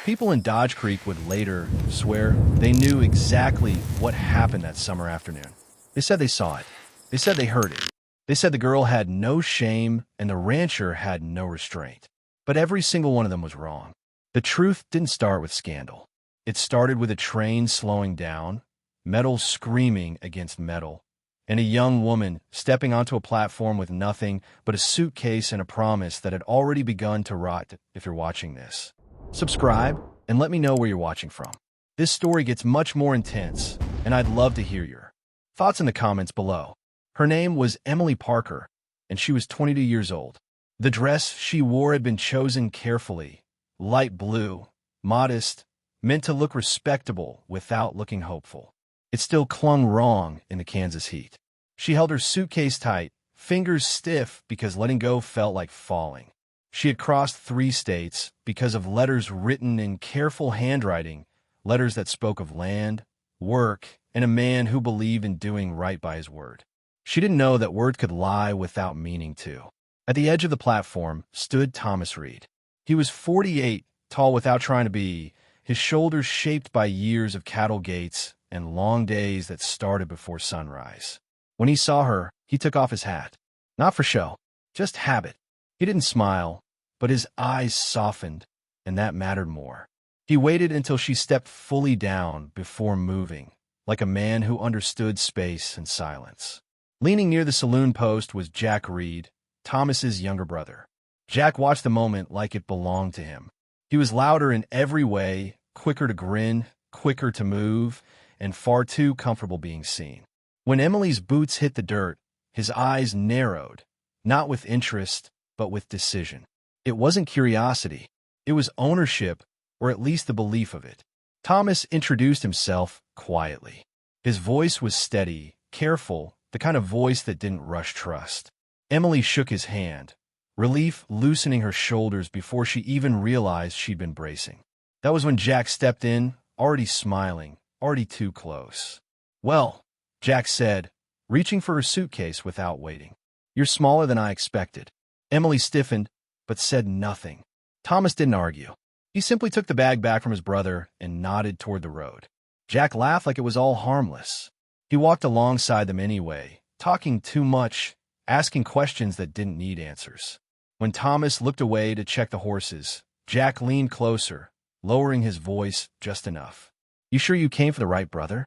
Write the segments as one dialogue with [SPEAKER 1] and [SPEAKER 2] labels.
[SPEAKER 1] People in Dodge Creek would later swear they knew exactly what happened that summer afternoon. They said they saw it. They said they heard it. They said the girl had no shame and the rancher had no restraint. But every single one of them was wrong. The truth didn't start with scandal. It started with a train slowing down, metal screaming against metal, and a young woman stepping onto a platform with nothing but a suitcase and a promise that had already begun to rot. If you're watching this, subscribe and let me know where you're watching from. This story gets much more intense, and I'd love to hear your thoughts in the comments below. Her name was Emily Parker, and she was 22 years old. The dress she wore had been chosen carefully, light blue, modest, meant to look respectable without looking hopeful. It still clung wrong in the Kansas heat. She held her suitcase tight, fingers stiff because letting go felt like falling. She had crossed 3 states because of letters written in careful handwriting, letters that spoke of land, work, and a man who believed in doing right by his word. She didn't know that word could lie without meaning to. At the edge of the platform stood Thomas Reed. He was 48, tall without trying to be, his shoulders shaped by years of cattle gates and long days that started before sunrise. When he saw her, he took off his hat. Not for show, just habit. He didn't smile, but his eyes softened, and that mattered more. He waited until she stepped fully down before moving, like a man who understood space and silence. Leaning near the saloon post was Jack Reed, Thomas's younger brother. Jack watched the moment like it belonged to him. He was louder in every way, quicker to grin, quicker to move, and far too comfortable being seen. When Emily's boots hit the dirt, his eyes narrowed, not with interest, but with decision. It wasn't curiosity. It was ownership, or at least the belief of it. Thomas introduced himself quietly. His voice was steady, careful, the kind of voice that didn't rush trust. Emily shook his hand, relief loosening her shoulders before she even realized she'd been bracing. That was when Jack stepped in, already smiling, already too close. "Well," Jack said, reaching for her suitcase without waiting. "You're smaller than I expected." Emily stiffened, but said nothing. Thomas didn't argue. He simply took the bag back from his brother and nodded toward the road. Jack laughed like it was all harmless. He walked alongside them anyway, talking too much, asking questions that didn't need answers. When Thomas looked away to check the horses, Jack leaned closer, lowering his voice just enough. "You sure you came for the right brother?"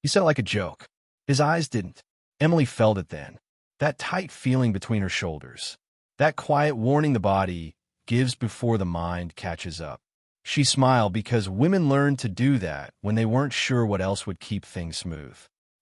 [SPEAKER 1] He said it like a joke. His eyes didn't. Emily felt it then. That tight feeling between her shoulders. That quiet warning the body gives before the mind catches up. She smiled because women learned to do that when they weren't sure what else would keep things smooth.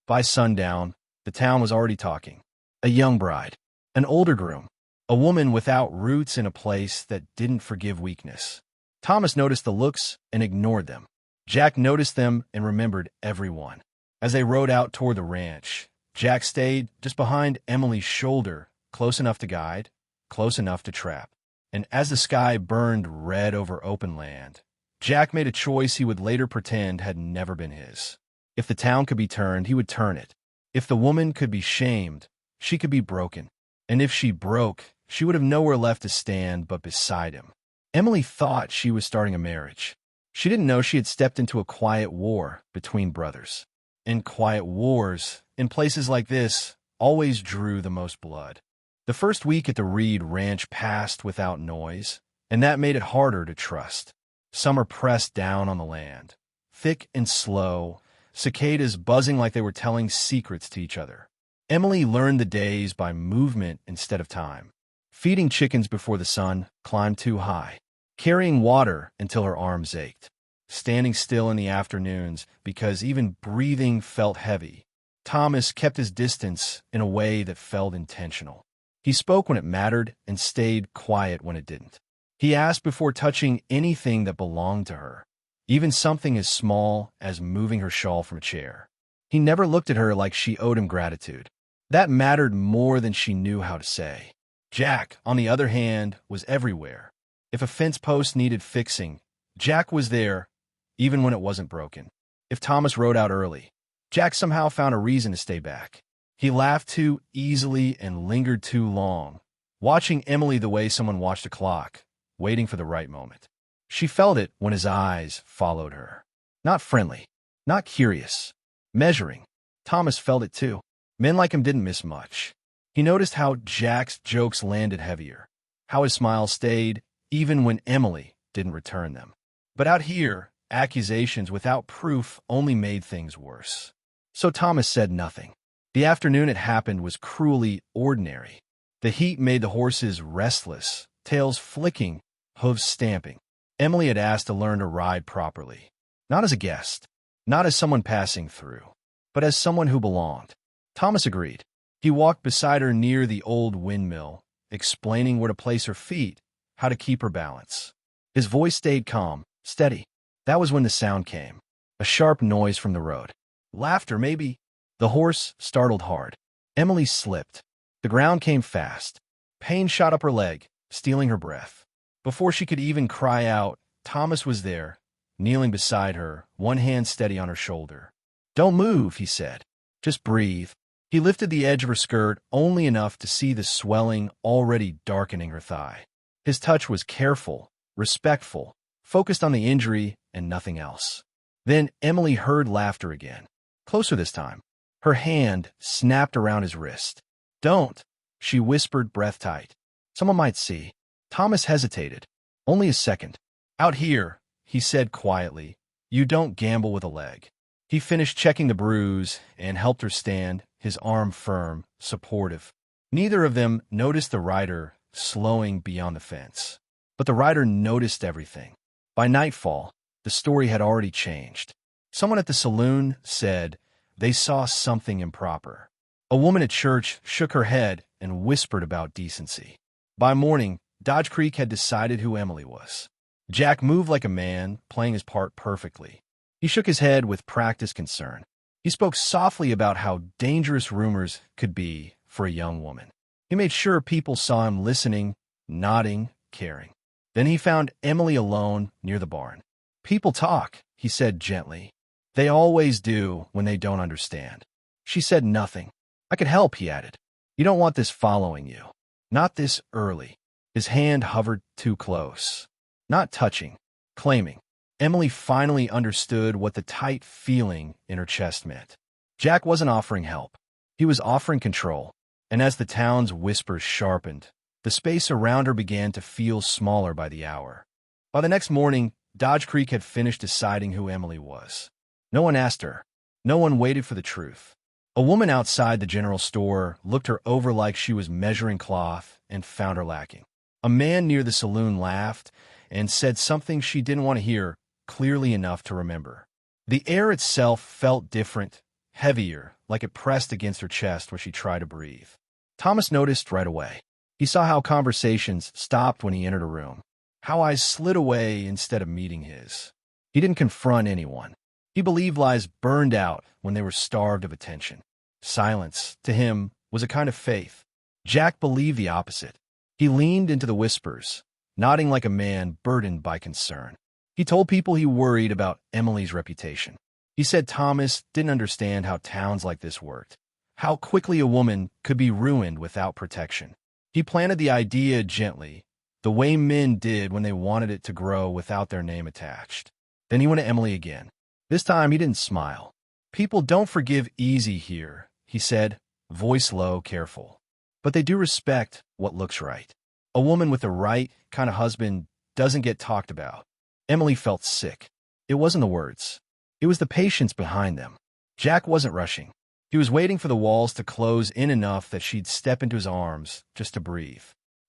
[SPEAKER 1] By sundown, the town was already talking. A young bride, an older groom, a woman without roots in a place that didn't forgive weakness. Thomas noticed the looks and ignored them. Jack noticed them and remembered everyone. As they rode out toward the ranch, Jack stayed just behind Emily's shoulder, close enough to guide, close enough to trap. And as the sky burned red over open land, Jack made a choice he would later pretend had never been his. If the town could be turned, he would turn it. If the woman could be shamed, she could be broken. And if she broke, she would have nowhere left to stand but beside him. Emily thought she was starting a marriage. She didn't know she had stepped into a quiet war between brothers. And quiet wars, in places like this, always drew the most blood. The first week at the Reed Ranch passed without noise, and that made it harder to trust. Summer pressed down on the land, thick and slow, cicadas buzzing like they were telling secrets to each other. Emily learned the days by movement instead of time, feeding chickens before the sun climbed too high, carrying water until her arms ached, standing still in the afternoons because even breathing felt heavy. Thomas kept his distance in a way that felt intentional. He spoke when it mattered and stayed quiet when it didn't. He asked before touching anything that belonged to her, even something as small as moving her shawl from a chair. He never looked at her like she owed him gratitude. That mattered more than she knew how to say. Jack, on the other hand, was everywhere. If a fence post needed fixing, Jack was there, even when it wasn't broken. If Thomas rode out early, Jack somehow found a reason to stay back. He laughed too easily and lingered too long, watching Emily the way someone watched a clock, waiting for the right moment. She felt it when his eyes followed her. Not friendly, not curious, measuring. Thomas felt it too. Men like him didn't miss much. He noticed how Jack's jokes landed heavier, how his smile stayed even when Emily didn't return them. But out here, accusations without proof only made things worse. So Thomas said nothing. The afternoon it happened was cruelly ordinary. The heat made the horses restless, tails flicking, hooves stamping. Emily had asked to learn to ride properly. Not as a guest, not as someone passing through, but as someone who belonged. Thomas agreed. He walked beside her near the old windmill, explaining where to place her feet, how to keep her balance. His voice stayed calm, steady. That was when the sound came. A sharp noise from the road. Laughter, maybe. The horse startled hard. Emily slipped. The ground came fast. Pain shot up her leg, stealing her breath. Before she could even cry out, Thomas was there, kneeling beside her, one hand steady on her shoulder. "Don't move," he said. "Just breathe." He lifted the edge of her skirt only enough to see the swelling already darkening her thigh. His touch was careful, respectful, focused on the injury and nothing else. Then Emily heard laughter again, closer this time. Her hand snapped around his wrist. "Don't," she whispered, breath tight. "Someone might see." Thomas hesitated. "Only a second." "Out here," he said quietly, "you don't gamble with a leg." He finished checking the bruise and helped her stand, his arm firm, supportive. Neither of them noticed the rider slowing beyond the fence. But the rider noticed everything. By nightfall, the story had already changed. Someone at the saloon said they saw something improper. A woman at church shook her head and whispered about decency. By morning, Dodge Creek had decided who Emily was. Jack moved like a man, playing his part perfectly. He shook his head with practiced concern. He spoke softly about how dangerous rumors could be for a young woman. He made sure people saw him listening, nodding, caring. Then he found Emily alone near the barn. "People talk," he said gently. "They always do when they don't understand." She said nothing. "I could help," he added. "You don't want this following you. Not this early." His hand hovered too close. Not touching, claiming. Emily finally understood what the tight feeling in her chest meant. Jack wasn't offering help. He was offering control. And as the town's whispers sharpened, the space around her began to feel smaller by the hour. By the next morning, Dodge Creek had finished deciding who Emily was. No one asked her. No one waited for the truth. A woman outside the general store looked her over like she was measuring cloth and found her lacking. A man near the saloon laughed and said something she didn't want to hear clearly enough to remember. The air itself felt different, heavier, like it pressed against her chest where she tried to breathe. Thomas noticed right away. He saw how conversations stopped when he entered a room, how eyes slid away instead of meeting his. He didn't confront anyone. He believed lies burned out when they were starved of attention. Silence, to him, was a kind of faith. Jack believed the opposite. He leaned into the whispers, nodding like a man burdened by concern. He told people he worried about Emily's reputation. He said Thomas didn't understand how towns like this worked, how quickly a woman could be ruined without protection. He planted the idea gently, the way men did when they wanted it to grow without their name attached. Then he went to Emily again. This time he didn't smile. "People don't forgive easy here," he said, voice low, careful. "But they do respect what looks right. A woman with the right kind of husband doesn't get talked about." Emily felt sick. It wasn't the words. It was the patience behind them. Jack wasn't rushing. He was waiting for the walls to close in enough that she'd step into his arms just to breathe.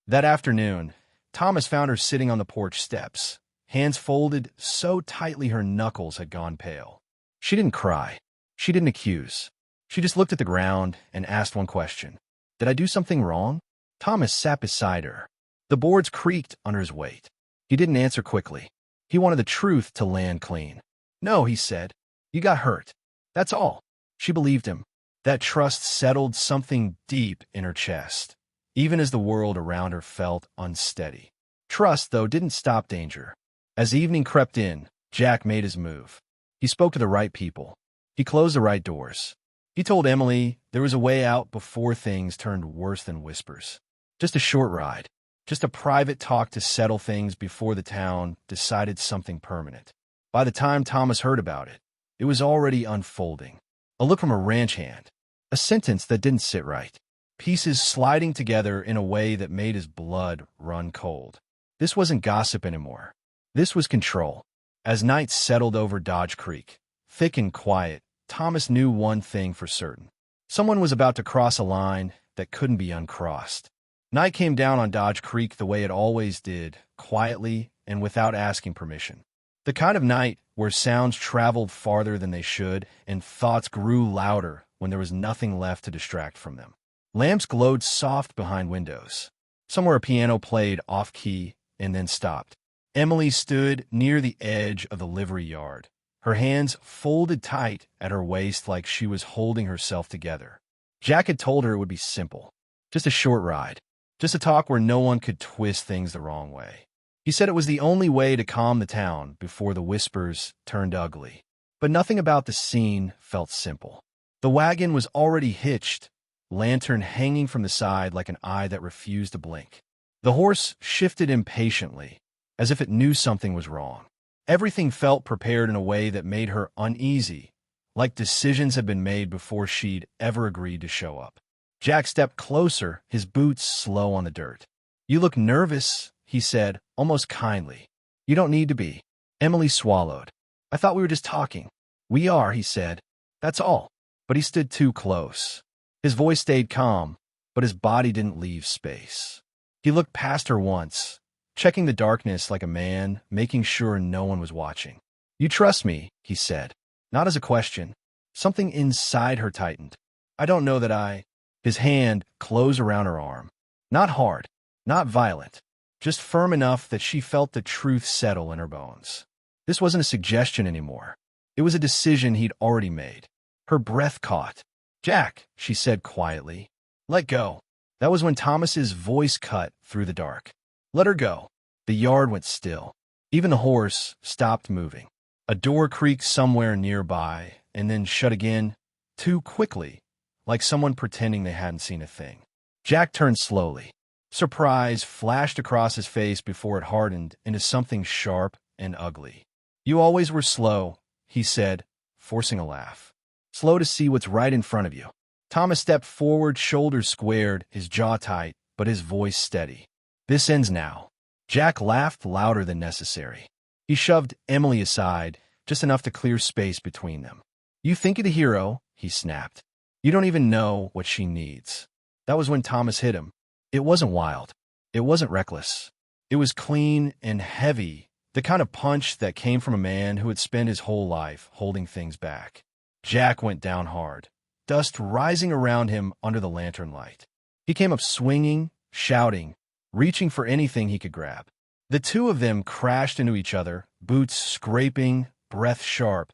[SPEAKER 1] That afternoon, Thomas found her sitting on the porch steps, hands folded so tightly her knuckles had gone pale. She didn't cry. She didn't accuse. She just looked at the ground and asked one question. "Did I do something wrong?" Thomas sat beside her. The boards creaked under his weight. He didn't answer quickly. He wanted the truth to land clean. "No," he said. "You got hurt. That's all." She believed him. That trust settled something deep in her chest, even as the world around her felt unsteady. Trust, though, didn't stop danger. As evening crept in, Jack made his move. He spoke to the right people. He closed the right doors. He told Emily there was a way out before things turned worse than whispers. Just a short ride. Just a private talk to settle things before the town decided something permanent. By the time Thomas heard about it, it was already unfolding. A look from a ranch hand. A sentence that didn't sit right. Pieces sliding together in a way that made his blood run cold. This wasn't gossip anymore. This was control. As night settled over Dodge Creek, thick and quiet, Thomas knew one thing for certain. Someone was about to cross a line that couldn't be uncrossed. Night came down on Dodge Creek the way it always did, quietly and without asking permission. The kind of night where sounds traveled farther than they should and thoughts grew louder when there was nothing left to distract from them. Lamps glowed soft behind windows. Somewhere a piano played off-key and then stopped. Emily stood near the edge of the livery yard, her hands folded tight at her waist like she was holding herself together. Jack had told her it would be simple. Just a short ride. Just a talk where no one could twist things the wrong way. He said it was the only way to calm the town before the whispers turned ugly. But nothing about the scene felt simple. The wagon was already hitched, lantern hanging from the side like an eye that refused to blink. The horse shifted impatiently, as if it knew something was wrong. Everything felt prepared in a way that made her uneasy, like decisions had been made before she'd ever agreed to show up. Jack stepped closer, his boots slow on the dirt. "You look nervous," he said, almost kindly. "You don't need to be." Emily swallowed. "I thought we were just talking." "We are," he said. "That's all." But he stood too close. His voice stayed calm, but his body didn't leave space. He looked past her once, checking the darkness like a man, making sure no one was watching. "You trust me," he said, not as a question. Something inside her tightened. "I don't know that I—" His hand closed around her arm. Not hard, not violent, just firm enough that she felt the truth settle in her bones. This wasn't a suggestion anymore. It was a decision he'd already made. Her breath caught. "Jack," she said quietly. "Let go." That was when Thomas's voice cut through the dark. "Let her go." The yard went still. Even the horse stopped moving. A door creaked somewhere nearby and then shut again, too quickly, like someone pretending they hadn't seen a thing. Jack turned slowly. Surprise flashed across his face before it hardened into something sharp and ugly. "You always were slow," he said, forcing a laugh. "Slow to see what's right in front of you." Thomas stepped forward, shoulders squared, his jaw tight, but his voice steady. "This ends now." Jack laughed louder than necessary. He shoved Emily aside, just enough to clear space between them. "You think you're the hero," he snapped. "You don't even know what she needs." That was when Thomas hit him. It wasn't wild. It wasn't reckless. It was clean and heavy, the kind of punch that came from a man who had spent his whole life holding things back. Jack went down hard, dust rising around him under the lantern light. He came up swinging, shouting, reaching for anything he could grab. The two of them crashed into each other, boots scraping, breath sharp,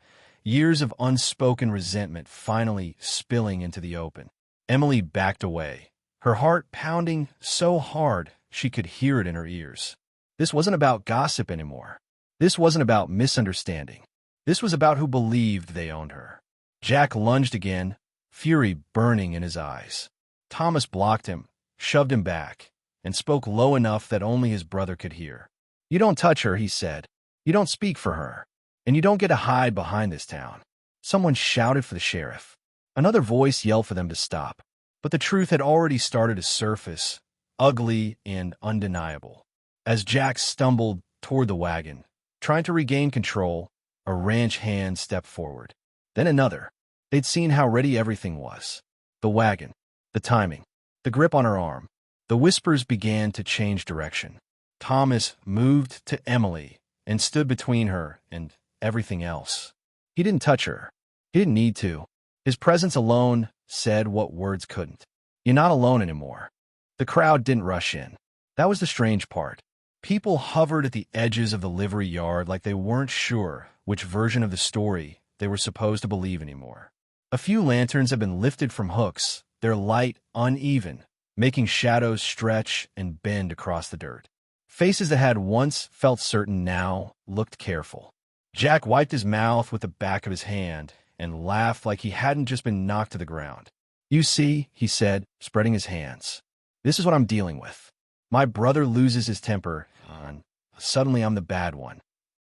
[SPEAKER 1] years of unspoken resentment finally spilling into the open. Emily backed away, her heart pounding so hard she could hear it in her ears. This wasn't about gossip anymore. This wasn't about misunderstanding. This was about who believed they owned her. Jack lunged again, fury burning in his eyes. Thomas blocked him, shoved him back, and spoke low enough that only his brother could hear. "You don't touch her," he said. "You don't speak for her. And you don't get to hide behind this town." Someone shouted for the sheriff. Another voice yelled for them to stop. But the truth had already started to surface, ugly and undeniable. As Jack stumbled toward the wagon, trying to regain control, a ranch hand stepped forward. Then another. They'd seen how ready everything was. The wagon, the timing, the grip on her arm. The whispers began to change direction. Thomas moved to Emily and stood between her and everything else. He didn't touch her. He didn't need to. His presence alone said what words couldn't. "You're not alone anymore." The crowd didn't rush in. That was the strange part. People hovered at the edges of the livery yard like they weren't sure which version of the story they were supposed to believe anymore. A few lanterns had been lifted from hooks, their light uneven, making shadows stretch and bend across the dirt. Faces that had once felt certain now looked careful. Jack wiped his mouth with the back of his hand and laughed like he hadn't just been knocked to the ground. "You see," he said, spreading his hands. "This is what I'm dealing with. My brother loses his temper, and suddenly I'm the bad one.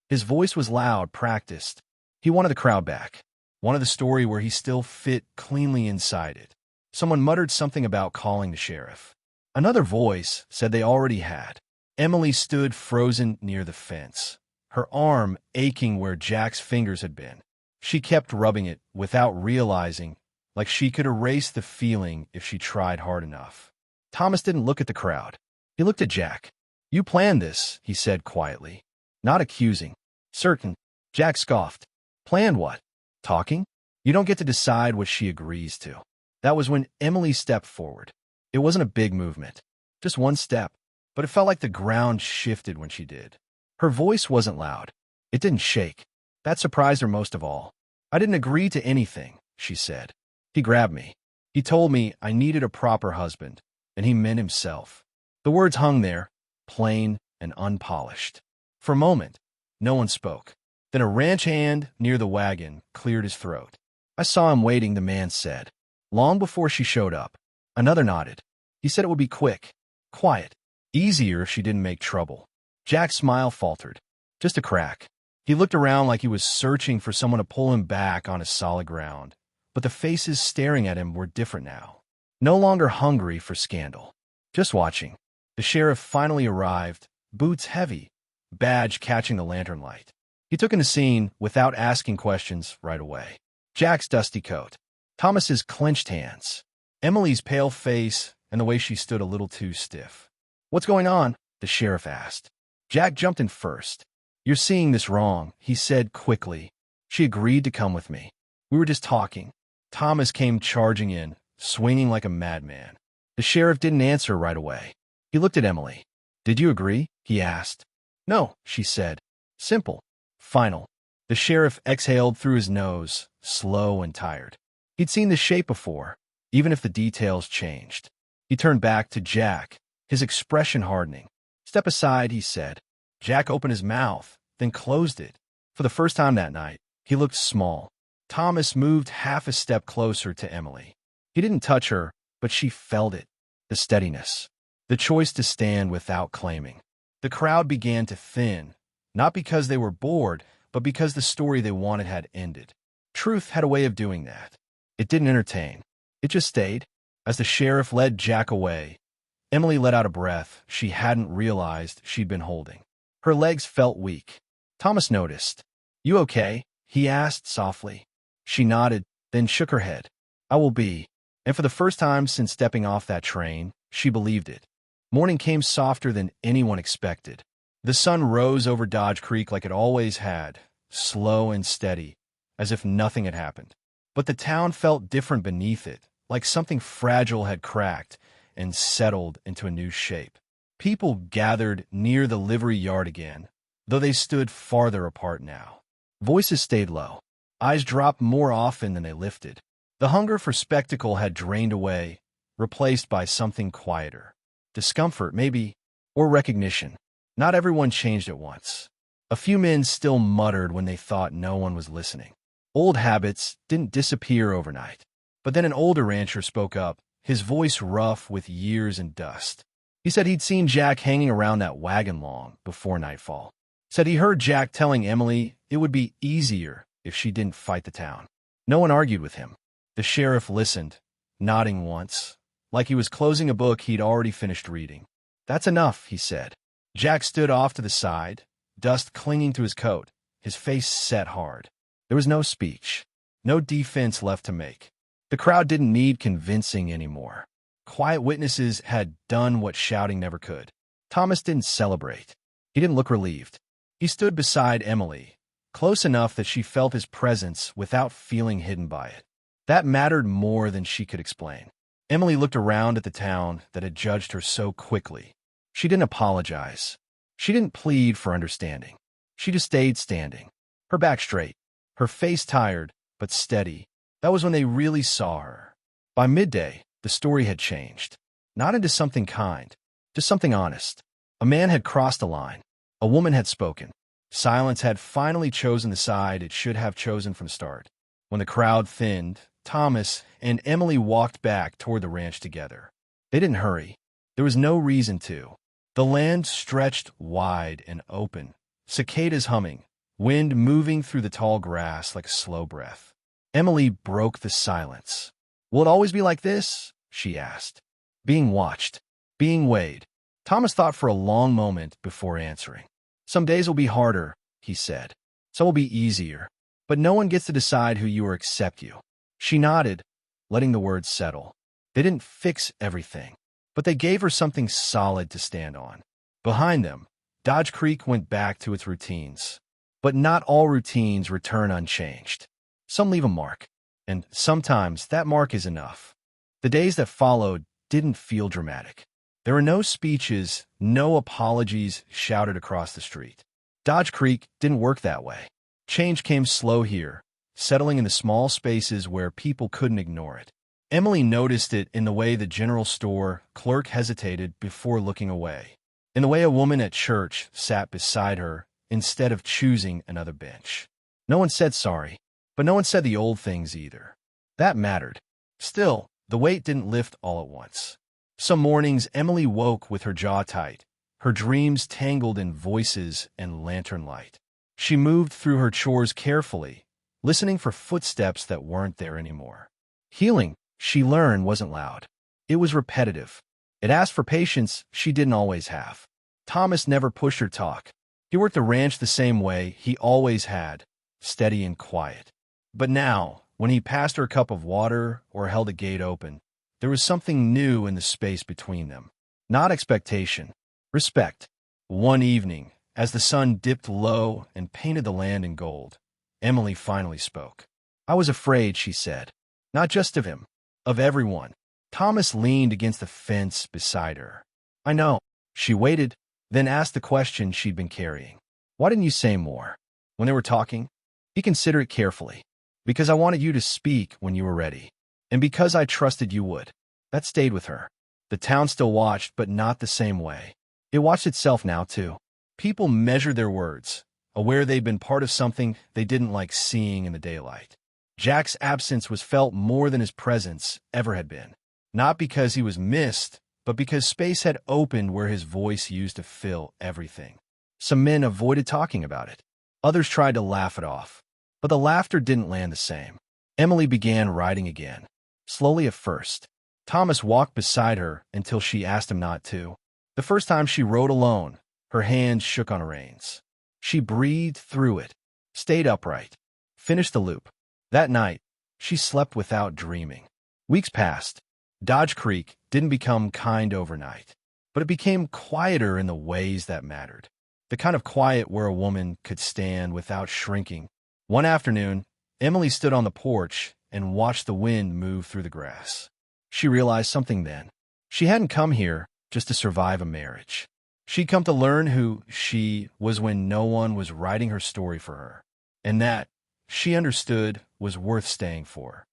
[SPEAKER 1] His voice was loud, practiced. He wanted the crowd back. Wanted the story where he still fit cleanly inside it. Someone muttered something about calling the sheriff. Another voice said they already had. Emily stood frozen near the fence, her arm aching where Jack's fingers had been. She kept rubbing it without realizing, like she could erase the feeling if she tried hard enough. Thomas didn't look at the crowd. He looked at Jack. "You planned this," he said quietly. Not accusing. Certain. Jack scoffed. "Planned what? Talking? You don't get to decide what she agrees to." That was when Emily stepped forward. It wasn't a big movement, just one step, but it felt like the ground shifted when she did. Her voice wasn't loud. It didn't shake. That surprised her most of all. "I didn't agree to anything," she said. "He grabbed me. He told me I needed a proper husband, and he meant himself." The words hung there, plain and unpolished. For a moment, no one spoke. Then a ranch hand near the wagon cleared his throat. "I saw him waiting," the man said, long before she showed up. Another nodded. He said it would be quick, quiet, easier if she didn't make trouble. Jack's smile faltered. Just a crack. He looked around like he was searching for someone to pull him back on his solid ground. But the faces staring at him were different now. No longer hungry for scandal. Just watching. The sheriff finally arrived, boots heavy, badge catching the lantern light. He took in the scene without asking questions right away. Jack's dusty coat, Thomas's clenched hands, Emily's pale face, and the way she stood a little too stiff. "What's going on?" the sheriff asked. Jack jumped in first. "You're seeing this wrong," he said quickly. "She agreed to come with me. We were just talking." Thomas came charging in, swinging like a madman. The sheriff didn't answer right away. He looked at Emily. "Did you agree?" he asked. "No," she said. "Simple. Final." The sheriff exhaled through his nose, slow and tired. He'd seen the shape before, even if the details changed. He turned back to Jack, his expression hardening. "Step aside," he said. Jack opened his mouth, then closed it. For the first time that night, he looked small. Thomas moved half a step closer to Emily. He didn't touch her, but she felt it. The steadiness. The choice to stand without claiming. The crowd began to thin, not because they were bored, but because the story they wanted had ended. Truth had a way of doing that. It didn't entertain. It just stayed. As the sheriff led Jack away, Emily let out a breath she hadn't realized she'd been holding. Her legs felt weak. Thomas noticed. "You okay?" he asked softly. She nodded, then shook her head. "I will be." And for the first time since stepping off that train, she believed it. Morning came softer than anyone expected. The sun rose over Dodge Creek like it always had, slow and steady, as if nothing had happened. But the town felt different beneath it, like something fragile had cracked and settled into a new shape. People gathered near the livery yard again, though they stood farther apart now. Voices stayed low. Eyes dropped more often than they lifted. The hunger for spectacle had drained away, replaced by something quieter. Discomfort, maybe, or recognition. Not everyone changed at once. A few men still muttered when they thought no one was listening. Old habits didn't disappear overnight. But then an older rancher spoke up, his voice rough with years and dust. He said he'd seen Jack hanging around that wagon long before nightfall. Said he heard Jack telling Emily it would be easier if she didn't fight the town. No one argued with him. The sheriff listened, nodding once, like he was closing a book he'd already finished reading. "That's enough," he said. Jack stood off to the side, dust clinging to his coat, his face set hard. There was no speech, no defense left to make. The crowd didn't need convincing anymore. Quiet witnesses had done what shouting never could. Thomas didn't celebrate. He didn't look relieved. He stood beside Emily, close enough that she felt his presence without feeling hidden by it. That mattered more than she could explain. Emily looked around at the town that had judged her so quickly. She didn't apologize. She didn't plead for understanding. She just stayed standing, her back straight, her face tired but steady. That was when they really saw her. By midday, the story had changed. Not into something kind, just something honest. A man had crossed a line. A woman had spoken. Silence had finally chosen the side it should have chosen from the start. When the crowd thinned, Thomas and Emily walked back toward the ranch together. They didn't hurry. There was no reason to. The land stretched wide and open, cicadas humming, wind moving through the tall grass like a slow breath. Emily broke the silence. "Will it always be like this?" she asked. Being watched, being weighed. Thomas thought for a long moment before answering. "Some days will be harder," he said. "Some will be easier. But no one gets to decide who you or accept you." She nodded, letting the words settle. They didn't fix everything, but they gave her something solid to stand on. Behind them, Dodge Creek went back to its routines. But not all routines return unchanged. Some leave a mark, and sometimes that mark is enough. The days that followed didn't feel dramatic. There were no speeches, no apologies shouted across the street. Dodge Creek didn't work that way. Change came slow here, settling in the small spaces where people couldn't ignore it. Emily noticed it in the way the general store clerk hesitated before looking away, in the way a woman at church sat beside her instead of choosing another bench. No one said sorry, but no one said the old things either. That mattered. Still, the weight didn't lift all at once. Some mornings, Emily woke with her jaw tight, her dreams tangled in voices and lantern light. She moved through her chores carefully, listening for footsteps that weren't there anymore. Healing, she learned, wasn't loud. It was repetitive. It asked for patience she didn't always have. Thomas never pushed her talk. He worked the ranch the same way he always had, steady and quiet. But now, when he passed her a cup of water or held a gate open, there was something new in the space between them. Not expectation, respect. One evening, as the sun dipped low and painted the land in gold, Emily finally spoke. "I was afraid," she said. "Not just of him, of everyone." Thomas leaned against the fence beside her. "I know." She waited, then asked the question she'd been carrying. "Why didn't you say more?" When they were talking, he considered it carefully. "Because I wanted you to speak when you were ready. And because I trusted you would." That stayed with her. The town still watched, but not the same way. It watched itself now, too. People measured their words, aware they'd been part of something they didn't like seeing in the daylight. Jack's absence was felt more than his presence ever had been. Not because he was missed, but because space had opened where his voice used to fill everything. Some men avoided talking about it. Others tried to laugh it off. But the laughter didn't land the same. Emily began writing again. Slowly at first. Thomas walked beside her until she asked him not to. The first time she wrote alone, her hands shook on her reins. She breathed through it, stayed upright, finished the loop. That night, she slept without dreaming. Weeks passed. Dodge Creek didn't become kind overnight, but it became quieter in the ways that mattered. The kind of quiet where a woman could stand without shrinking. One afternoon, Emily stood on the porch and watched the wind move through the grass. She realized something then. She hadn't come here just to survive a marriage. She'd come to learn who she was when no one was writing her story for her. And that, she understood, was worth staying for.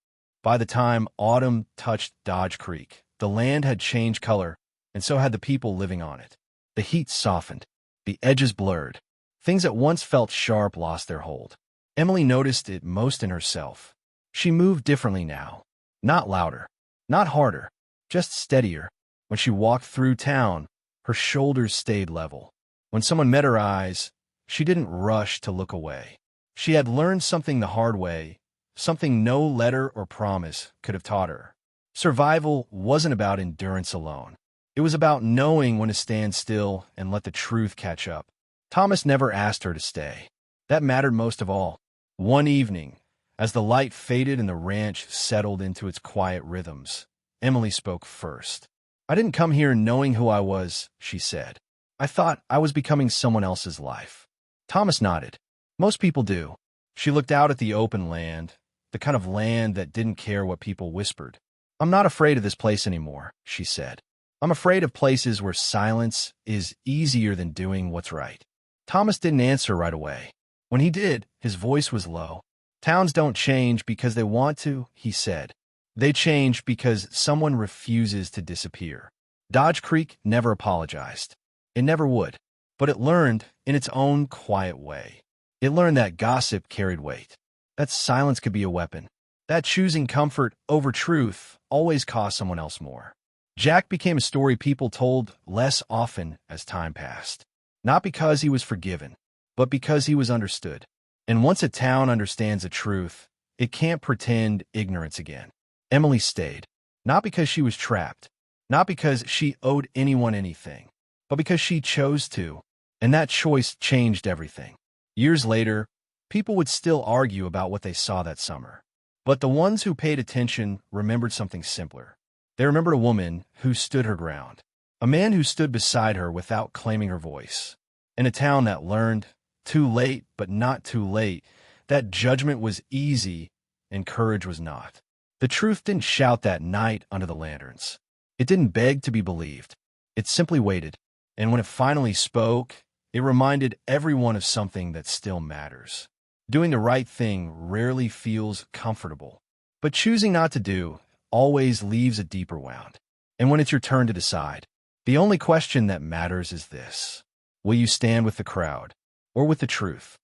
[SPEAKER 1] By the time autumn touched Dodge Creek, the land had changed color, and so had the people living on it. The heat softened. The edges blurred. Things that once felt sharp lost their hold. Emily noticed it most in herself. She moved differently now. Not louder. Not harder. Just steadier. When she walked through town, her shoulders stayed level. When someone met her eyes, she didn't rush to look away. She had learned something the hard way, something no letter or promise could have taught her. Survival wasn't about endurance alone. It was about knowing when to stand still and let the truth catch up. Thomas never asked her to stay. That mattered most of all. One evening, as the light faded and the ranch settled into its quiet rhythms, Emily spoke first. "I didn't come here knowing who I was," she said. "I thought I was becoming someone else's life." Thomas nodded. Most people do. She looked out at the open land, the kind of land that didn't care what people whispered. "I'm not afraid of this place anymore," she said. "I'm afraid of places where silence is easier than doing what's right." Thomas didn't answer right away. When he did, his voice was low. "Towns don't change because they want to," he said. "They change because someone refuses to disappear." Dodge Creek never apologized. It never would. But it learned in its own quiet way. It learned that gossip carried weight, that silence could be a weapon, that choosing comfort over truth always cost someone else more. Jack became a story people told less often as time passed. Not because he was forgiven, but because he was understood. And once a town understands the truth, it can't pretend ignorance again. Emily stayed, not because she was trapped, not because she owed anyone anything, but because she chose to, and that choice changed everything. Years later, people would still argue about what they saw that summer. But the ones who paid attention remembered something simpler. They remembered a woman who stood her ground, a man who stood beside her without claiming her voice, in a town that learned, too late but not too late, that judgment was easy and courage was not. The truth didn't shout that night under the lanterns. It didn't beg to be believed. It simply waited, and when it finally spoke, it reminded everyone of something that still matters. Doing the right thing rarely feels comfortable, but choosing not to do always leaves a deeper wound. And when it's your turn to decide, the only question that matters is this: will you stand with the crowd or with the truth?